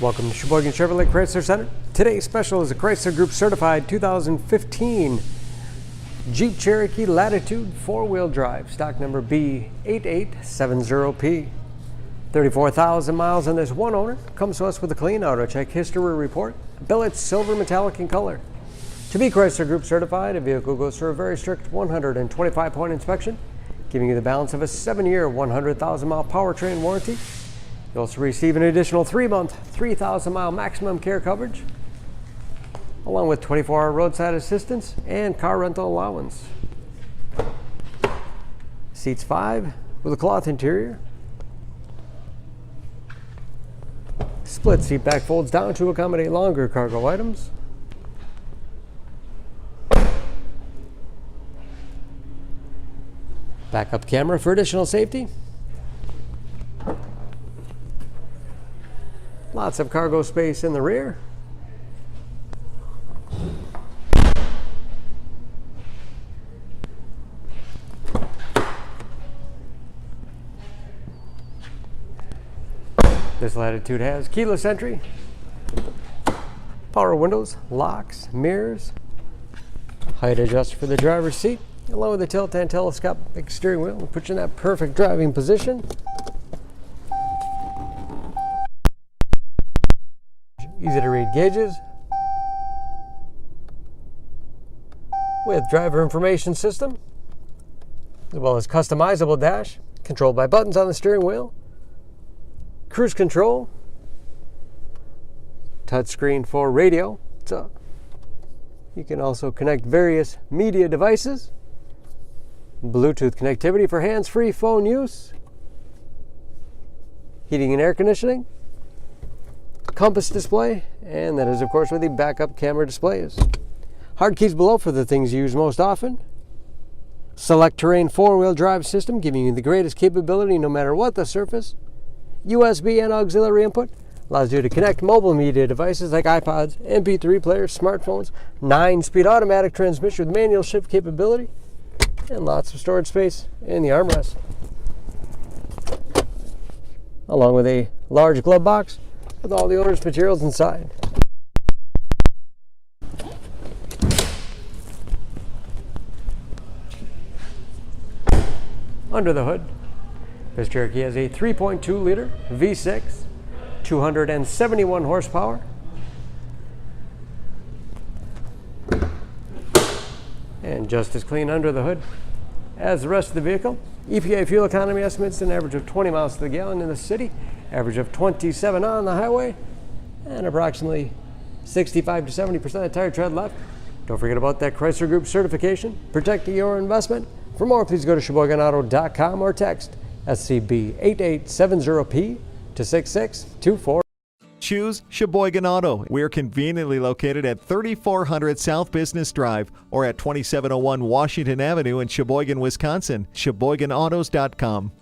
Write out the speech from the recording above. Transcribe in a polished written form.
Welcome to Sheboygan Chevrolet Chrysler Center. Today's special is a Chrysler Group Certified 2015 Jeep Cherokee Latitude 4-wheel drive, stock number B8870P. 34,000 miles on this one owner. Comes to us with a clean auto check history report. Billet silver metallic in color. To be Chrysler Group Certified, a vehicle goes through a very strict 125-point inspection, giving you the balance of a 7-year, 100,000-mile powertrain warranty. You also receive an additional 3-month, 3,000-mile maximum care coverage, along with 24-hour roadside assistance and car rental allowance. Seats 5 with a cloth interior. Split seat back folds down to accommodate longer cargo items. Backup camera for additional safety. Lots of cargo space in the rear. This Latitude has keyless entry, power windows, locks, mirrors, height adjuster for the driver's seat, along with the tilt and telescopic steering wheel, and put you in that perfect driving position. Easy to read gauges with driver information system, as well as customizable dash controlled by buttons on the steering wheel, cruise control, touchscreen for radio. So you can also connect various media devices, Bluetooth connectivity for hands-free phone use, heating and air conditioning, compass display, and that is of course where the backup camera display is. Hard keys below for the things you use most often. Select terrain 4-wheel drive system, giving you the greatest capability no matter what the surface. USB and auxiliary input allows you to connect mobile media devices like iPods, MP3 players, smartphones. 9-speed automatic transmission with manual shift capability, and lots of storage space in the armrest, along with a large glove box with all the owner's materials inside. Under the hood, this Cherokee has a 3.2-liter V6, 271 horsepower, and just as clean under the hood as the rest of the vehicle. EPA fuel economy estimates an average of 20 miles to the gallon in the city, average of 27 on the highway, and approximately 65 to 70% of tire tread left. Don't forget about that Chrysler Group certification, protecting your investment. For more, please go to SheboyganAuto.com or text SCB8870P to 6624. Choose Sheboygan Auto. We're conveniently located at 3400 South Business Drive or at 2701 Washington Avenue in Sheboygan, Wisconsin. SheboyganAutos.com.